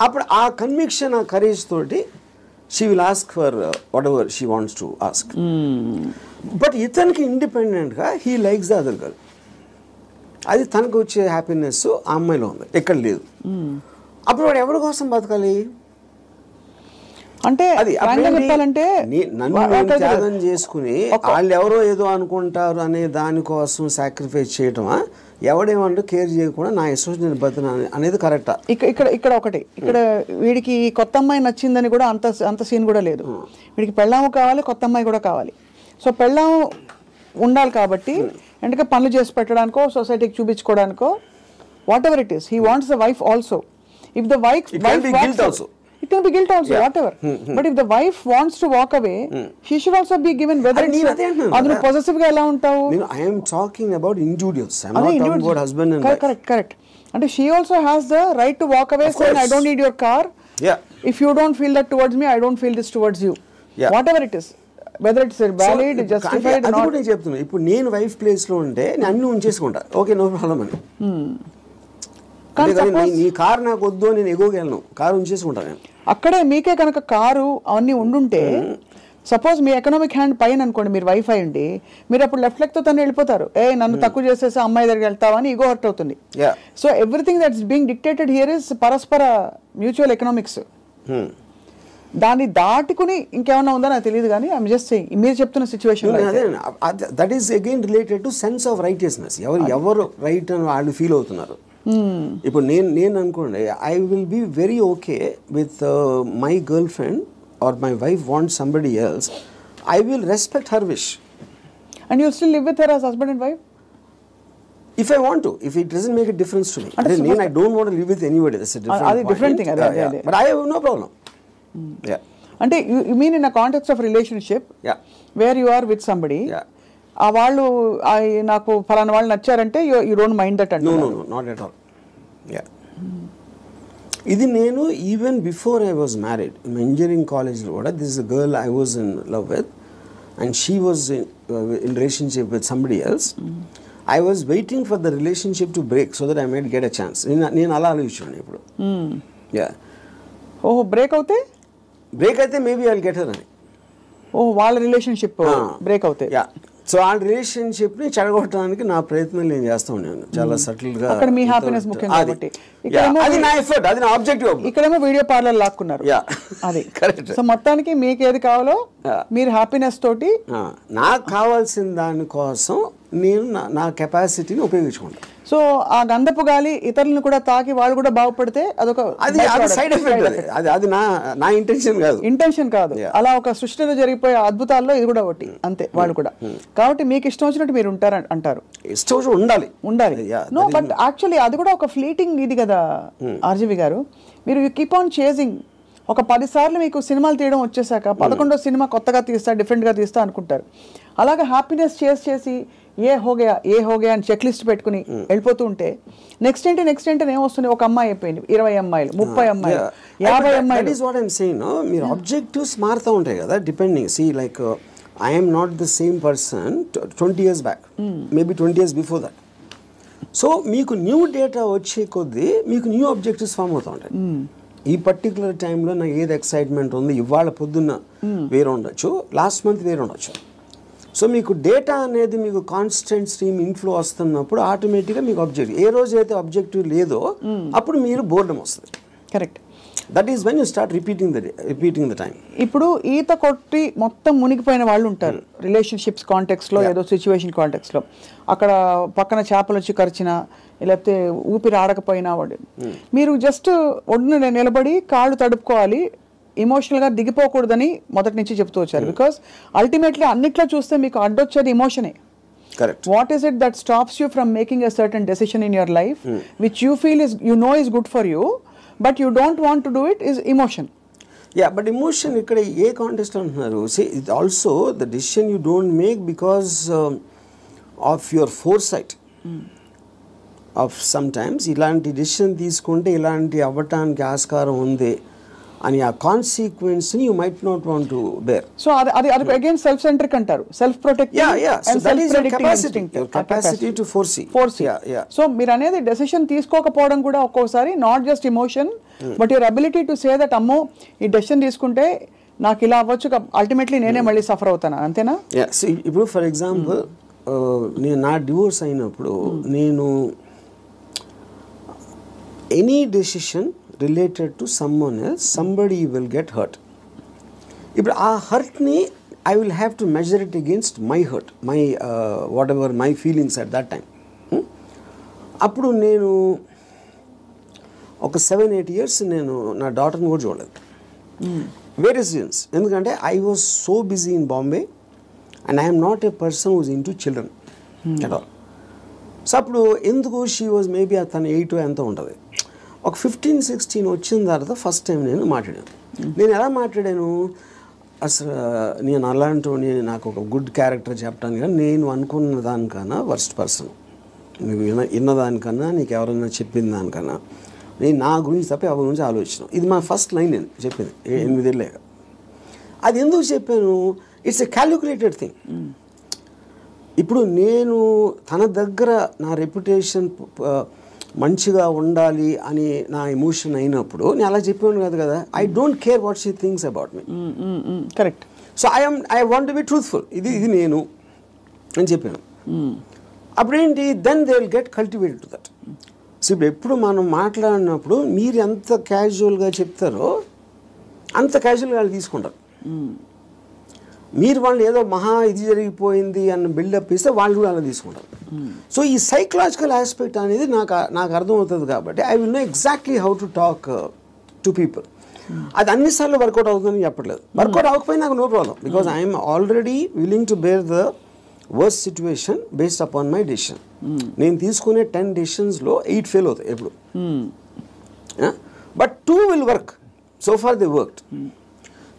అప్పుడు ఆ కన్విక్షన్, ఆ కరేజ్ తోటి she will ask for whatever she wants to ask. But ఇతనికి ఇండిపెండెంట్గా he likes the other girl. అది తనకు వచ్చే happiness ఆ అమ్మాయిలో ఉంది, ఎక్కడ లేదు. అప్పుడు వాడు ఎవరి కోసం బతకాలి? అంటే అది చెప్పాలంటే నన్ను త్యాగం చేసుకుని వాళ్ళు ఎవరో ఏదో అనుకుంటారు అనే దానికోసం సాక్రిఫైస్ చేయటమా? ఎవడేమంటూ కేర్ చేయకుండా నా ఎసోసియేషన్ బతున అనేది కరెక్టా? ఇక్కడ ఒకటి, ఇక్కడ వీడికి కొత్త అమ్మాయి నచ్చిందని కూడా అంత సీన్ కూడా లేదు. వీడికి పెళ్ళాము కావాలి, కొత్త అమ్మాయి కూడా కావాలి. సో పెళ్ళాము ఉండాలి కాబట్టి ఎందుకంటే పనులు చేసి పెట్టడానికో, సొసైటీకి చూపించుకోవడానికో, whatever it is, he wants the wife also. If the wife it can be guilt also, whatever. But if the wife wants to walk away, she should also be given whether it's adru possessive ga ela untavu. I am talking about individuals. I am not talking about husband and wife. Correct. And she also has the right to walk away saying I don't need your car. If you don't feel that towards me, I don't feel this towards you. Whatever it is, whether it's valid, justified or not. అది కూడా నేను చెప్తున్నా. ఇప్పుడు నేను wife place లో ఉంటే నేను అన్ని ఉంచేసుకుంటా, ఓకే నో ప్రాబ్లం అని. నీ కారు నాకు వద్దు, నేను ఎగోగలను, కారు ఉంచేసుకుంటాను నేను. అక్కడే మీకే కనుక కారు అవన్నీ ఉండుంటే, సపోజ్ మీ ఎకనామిక్ హ్యాండ్ పైన అనుకోండి, మీరు వైఫ్ అయ్యండి, మీరు అప్పుడు లెఫ్ట్ లెగ్ తో తను వెళ్ళిపోతారు. నన్ను తక్కువ చేసేసి అమ్మాయి దగ్గరికి వెళ్తావా అని ఈగో హర్ట్ అవుతుంది. So everything that's being dictated here is పరస్పర మ్యూచువల్ ఎకనామిక్స్. దాన్ని దాటుకుని ఇంకేమన్నా ఉందో నాకు తెలియదు, కానీ ఐఎమ్ జస్ట్ సేయింగ్ మీరు చెప్తున్న situation that is again related to sense of righteousness. ఎవరు రైట్ అని వాళ్ళు ఫీల్ అవుతున్నారు. ఇప్పుడు నేను అనుకోండి, I will be very okay with my girlfriend or my wife wants somebody else, I will respect her wish. And you still live with her as husband and wife if I want to, if it doesn't make a difference to me. I don't want to live with anybody, that's a different thing. But I have no problem. అంటే you mean in a context of relationship where you are with somebody, ఆ వాళ్ళు నాకు ఫలానా వాళ్ళు నచ్చారంటే you don't mind that అంటే no not at all. ఇది నేను even before I was married engineering కాలేజ్లో కూడా this is a girl I was in love with and she was in relationship with somebody else. I was waiting for the relationship to break so that I might get a chance. నేను అలా ఆలోచించాను ఇప్పుడు. Break అవుతే maybe I will get her అని. వాళ్ళ relationship break అవుతే so ఆ రిలేషన్షిప్ని చెడగొట్టడానికి నా ప్రయత్నం నేను చేస్తూ ఉన్నాను చాలా సటిల్గా. అక్కడ మీ హ్యాపీనెస్ ముఖ్యం కాబట్టి అది నా ఎఫర్ట్, అది నా ఆబ్జెక్టివ్. ఇక్కడేమో వీడియో పార్లర్ లాక్కున్నారు. అది కరెక్ట్. సో మొత్తానికి మీకు ఏది కావాలో మీరు హ్యాపీనెస్ తోటి నాకు కావాల్సిన దానికోసం నేను నా కెపాసిటీని ఉపయోగించుకుంటాను. సో ఆ గంధపు గాలి ఇతరులను కూడా తాకి వాళ్ళు కూడా బాగుపడితే అదొక సైడ్ ఎఫెక్ట్. అది నా ఇంటెన్షన్ కాదు. అలా ఒక సృష్టిలో జరిగిపోయే అద్భుతాల్లో ఇది కూడా ఒకటి అంతే. వాళ్ళు కూడా కాబట్టి మీకు ఇష్టం వచ్చినట్టు మీరు ఉంటారు అంటారు. ఇష్టం వచ్చినట్టు ఉండాలి. నో బట్ యాక్చువల్లీ అది కూడా ఒక ఫ్లీటింగ్ ఇది కదా ఆర్జీవి గారు. మీరు యూ కీప్ ఆన్ చేజింగ్. ఒక 10 సార్లు మీకు సినిమాలు తీయడం వచ్చేసాక 11వ సినిమా కొత్తగా తీస్తా, డిఫరెంట్గా తీస్తా అనుకుంటారు. అలాగే హ్యాపీనెస్ చేసి ఏ హోగయా అని చెక్ లిస్ట్ పెట్టుకుని వెళ్ళిపోతూ ఉంటే నెక్స్ట్ ఏంటి ఏమొస్తుంది? ఒక అమ్మాయి అయిపోయింది, 20 అమ్మాయిలు, 30 అమ్మాయిలు, 50 అమ్మాయిలు. మీరు ఆబ్జెక్టివ్స్ మారుతూ ఉంటాయి కదా depending. C like I am not the same person 20 years back, maybe 20 years before that. So మీకు న్యూ డేటా వచ్చే కొద్దీ మీకు న్యూ ఆబ్జెక్టివ్స్ ఫామ్ అవుతూ ఉంటాయి. ఈ పర్టికులర్ టైంలో నాకు ఏది ఎక్సైట్మెంట్ ఉంది, ఇవాళ పొద్దున్న వేరే ఉండొచ్చు, లాస్ట్ మంత్ వేరే ఉండొచ్చు. సో మీకు డేటా అనేది మీకు కాన్స్టెంట్ స్ట్రీమ్ ఇన్ఫ్లో వస్తున్నప్పుడు ఆటోమేటిక్గా మీకు ఆబ్జెక్టివ్, ఏ రోజు అయితే ఆబ్జెక్టివ్ లేదో అప్పుడు మీరు బోర్డమ్ వస్తుంది. Correct. That is when you start repeating the time. ఇప్పుడు ఈత కొట్టి మొత్తం మునిగిపోయిన వాళ్ళు ఉంటారు రిలేషన్షిప్స్ కాంటెక్స్లో, ఏదో సిచ్యువేషన్ కాంటెక్స్లో. అక్కడ పక్కన చేపలు వచ్చి కరిచినా లేకపోతే ఊపిరి ఆడకపోయినా వాడు మీరు జస్ట్ ఒడ్డున నిలబడి కాళ్ళు తడుపుకోవాలి, ఎమోషనల్గా దిగిపోకూడదని మొదటి నుంచి చెప్తూ వచ్చారు. బికాస్ అల్టిమేట్లీ అన్నిట్లో చూస్తే మీకు అడ్డొచ్చేది ఎమోషనే. Correct. What is it that stops you from making a certain decision in your life which you feel is, you know, is good for you but you don't want to do it, is emotion. Yeah, but emotion ikkada A context అంటున్నారు. See, it also the decision you don't make because of your foresight. Of sometimes ఇలాంటి decision తీసుకుంటే ఇలాంటి అవ్వటానికి ఆస్కారం ఉంది అని ఆ కాన్సిక్వెన్స్ని you might not want to bear. So అది అగైన్ సెల్ఫ్ సెంట్రిక్ అంటారు. Self protecting and self predicting instinct, capacity to foresee. So మీరు అనేది డెసిషన్ తీసుకోకపోవడం కూడా ఒక్కోసారి not just emotion but your ability to say that అమ్మో ఈ డెసిషన్ తీసుకుంటే నాకు ఇలా అవ్వచ్చు, అల్టిమేట్లీ నేనే మళ్ళీ సఫర్ అవుతాను, అంతేనా? ఇప్పుడు ఫర్ ఎగ్జాంపుల్ నేను నా డివోర్స్ అయినప్పుడు నేను any decision related to someone else, somebody will get hurt. ఇప్పుడు ఆ హర్ట్ని I will have to measure it against my hurt, my whatever my feelings at that time. అప్పుడు నేను ఒక 7-8 years నేను నా డాటర్ని కూడా చూడలేదు. Various reasons. ఎందుకంటే I was so busy in Bombay and I am not a person who is into children at all. So అప్పుడు ఎందుకు షీ వాజ్ మేబీ తను 8 ఎంతో ఉంటుంది. ఒక 15-16 వచ్చిన తర్వాత ఫస్ట్ టైం నేను మాట్లాడాను. నేను ఎలా మాట్లాడాను, అసలు నేను అలాంటి నాకు ఒక గుడ్ క్యారెక్టర్ చెప్పడానికి కానీ నేను అనుకున్న దానికన్నా వర్స్ట్ పర్సన్, నీకు విన్నదానికన్నా నీకు ఎవరైనా చెప్పిన దానికన్నా నేను నా గురించి తప్ప ఎవరి గురించి ఆలోచించాను. ఇది మా ఫస్ట్ లైన్ నేను చెప్పింది 8 ఏళ్ళేగా. అది ఎందుకు చెప్పాను, ఇట్స్ ఎ క్యాలిక్యులేటెడ్ థింగ్. ఇప్పుడు నేను తన దగ్గర నా రెప్యుటేషన్ మంచిగా ఉండాలి అని నా ఎమోషన్ అయినప్పుడు నేను అలా చెప్పాను కాదు కదా. I don't care what she thinks about me. Correct. So I want to be truthful. ఇది నేను అని చెప్పాను. అప్పుడేంటి, then they will get cultivated to that. So ఇప్పుడు ఎప్పుడు మనం మాట్లాడినప్పుడు మీరు ఎంత క్యాజువల్గా చెప్తారో అంత క్యాజువల్గా వాళ్ళు తీసుకుంటారు. మీరు వాళ్ళు ఏదో మహా ఇది జరిగిపోయింది అన్న బిల్డప్ ఇస్తే వాళ్ళు కూడా అలా తీసుకుంటారు. సో ఈ సైకలాజికల్ ఆస్పెక్ట్ అనేది నాకు అర్థమవుతుంది కాబట్టి I will know exactly how to talk to people. అది అన్నిసార్లు వర్కౌట్ అవుతుందని చెప్పట్లేదు. వర్కౌట్ అవ్వకపోయినా నాకు no problem, because I'm already willing to bear the worst situation based upon my decision. నేను తీసుకునే 10 డెసిషన్స్లో 8 ఫెయిల్ అవుతాయి ఎప్పుడు. But 2 will work. So far they worked.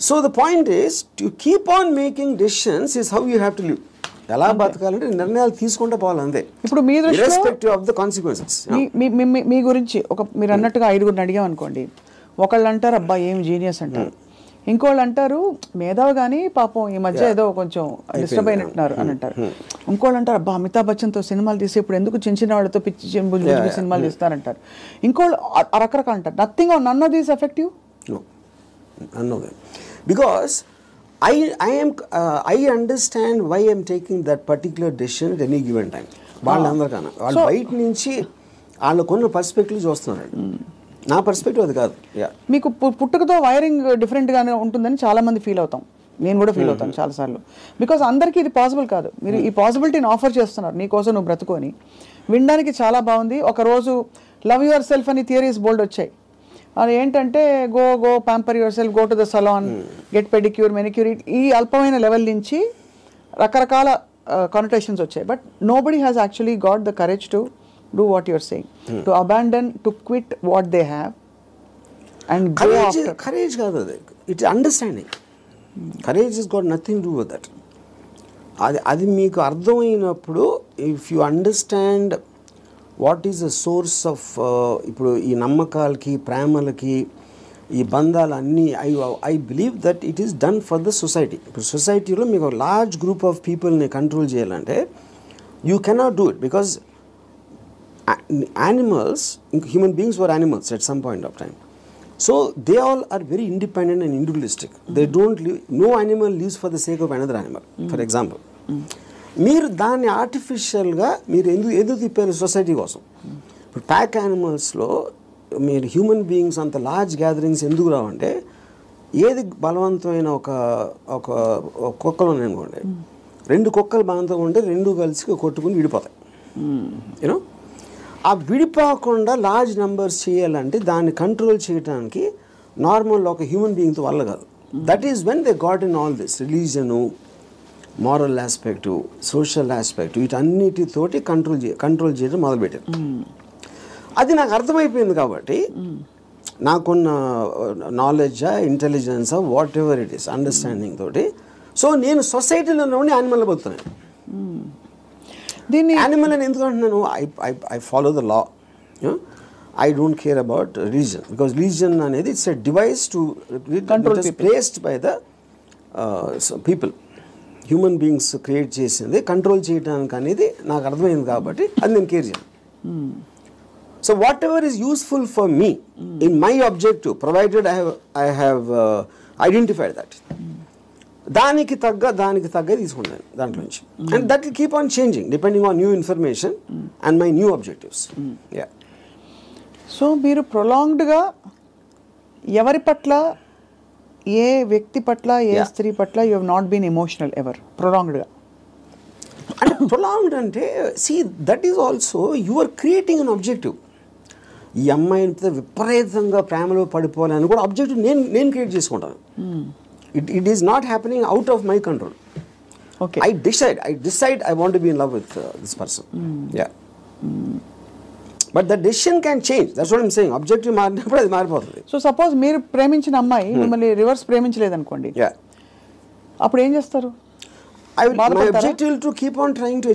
So the point is to keep on making decisions is how you have to live. ఎలా బతకాలంటే నిర్ణయాలు తీసుకుంటే పోవాలి అంతే. ఇప్పుడు మీ దృష్టిలో ఇర్రెస్పెక్టివ్ ఆఫ్ ద కాన్సిక్వెన్సెస్. మీ గురించి మీరు అన్నట్టుగా 5గురిని అడిగాం అనుకోండి, ఒకళ్ళు అంటారు అబ్బా ఏం జీనియస్ అంటారు, ఇంకోళ్ళు అంటారు మేధావి కానీ పాపం ఈ మధ్య ఏదో కొంచెం డిస్టర్బ్ అయినట్టున్నారు అని అంటారు, ఇంకోళ్ళు అంటారు అబ్బా అమితాబ్ బచ్చన్తో సినిమాలు తీసి ఇప్పుడు ఎందుకు చిన్న చిన్న వాళ్ళతో పిచ్చి సినిమాలు తీస్తారంటారు, ఇంకోళ్ళు రకరకాలు అంటారు. Nothing or none of these effective? None of them. Because I understand why I am taking that particular decision at any given time. వాళ్ళందరికన్నా వాళ్ళు బయట నుంచి వాళ్ళకున్న పర్స్పెక్టివ్ చూస్తున్నారు. నా పర్స్పెక్టివ్ అది కాదు. మీకు పుట్టుకతో వైరింగ్ డిఫరెంట్గానే ఉంటుందని చాలా మంది ఫీల్ అవుతాం, నేను కూడా ఫీల్ అవుతాను చాలాసార్లు. బికాస్ అందరికీ ఇది పాసిబుల్ కాదు. మీరు ఈ పాసిబిలిటీని ఆఫర్ చేస్తున్నారు, నీకోసం నువ్వు బ్రతుకొని వినడానికి చాలా బాగుంది. ఒకరోజు లవ్ యువర్ సెల్ఫ్ అని థియరీస్ బోల్డ్ వచ్చాయి. అది ఏంటంటే go pamper your self, go to the salon, get pedicure, manicure, ఈ అల్పమైన లెవెల్ నుంచి రకరకాల కనోటేషన్స్ వచ్చాయి. But nobody has actually got the courage to do what your saying, to abandon, to quit what they have and go after. Courage కాదు అది, it's understanding. Courage is got nothing to do with that. అది మీకు అర్థమైనప్పుడు, if you understand what is the source of, ఇప్పుడు ఈ నమ్మకాలకి ప్రేమలకి ఈ బంధాలు అన్నీ, I believe that it is done for the society. ఇప్పుడు సొసైటీలో మీకు లార్జ్ గ్రూప్ ఆఫ్ పీపుల్ని కంట్రోల్ చేయాలంటే you cannot do it, because animals, human beings were animals at some point of time. So they all are very independent and individualistic. They don't live, no animal lives for the sake of another animal. For example, మీరు దాన్ని ఆర్టిఫిషియల్గా మీరు ఎందుకు తిప్పారు society కోసం? ఇప్పుడు pack యానిమల్స్లో మీరు human beings అంత లార్జ్ గ్యాదరింగ్స్ ఎందుకు రావంటే, ఏది బలవంతమైన ఒక కుక్కలు ఉన్నాయనుకోండి, 2 కుక్కలు బలవంతంగా ఉంటే 2 కలిసి కొట్టుకుని విడిపోతాయి. యూనో, ఆ విడిపోకుండా లార్జ్ నెంబర్స్ చేయాలంటే దాన్ని కంట్రోల్ చేయడానికి నార్మల్ ఒక హ్యూమన్ బీయింగ్తో వల్ల కాదు. That is when they got in all this religion, moral aspect, social aspect, వీటన్నిటితోటి కంట్రోల్ చేయడం మొదలుపెట్టారు. అది నాకు అర్థమైపోయింది కాబట్టి నాకున్న నాలెడ్జా, ఇంటెలిజెన్సా, whatever it is, understanding తోటి, సో నేను సొసైటీలో ఉండి యానిమల్ బతుకుతున్నాను. దీన్ని యానిమల్ అని ఎందుకు అంటున్నాను? I follow the law. I don't care about religion, because religion అనేది it's a device to control people, placed by the people. Human beings create చేసింది కంట్రోల్ చేయడానికి అనేది నాకు అర్థమైంది కాబట్టి అది నేను కేర్ చేయను. So what ever is useful for me in my objective, provided I have identified that, దానికి తగ్గ తీసుకుంటాను దాంట్లో నుంచి. And that will keep on changing depending on new information and my new objectives. Yeah. So మీరు ప్రొలాంగ్డ్గా ఎవరి పట్ల, ఏ వ్యక్తి పట్ల, ఏ స్త్రీ పట్ల you have not been emotional ever, ప్రొలాంగ్డ్గా? అంటే ప్రొలాంగ్డ్ అంటే see that is also you are creating an objective. ఈ అమ్మాయిని విపరీతంగా ప్రేమలో పడిపోవాలని కూడా ఆబ్జెక్టివ్ నేను క్రియేట్ చేసుకుంటాను. It is not happening out of my control. Okay, I decide I want to be in love with this person. Yeah. But the decision can change. That's what I'm saying. Objective మారినప్పుడు అది మారిపోతుంది. So suppose మీరు ప్రేమించిన అమ్మాయి మిమ్మల్ని reverse ప్రేమించలేదనుకోండి, yeah, అప్పుడు ఏం చేస్తారు? My objective to keep on trying to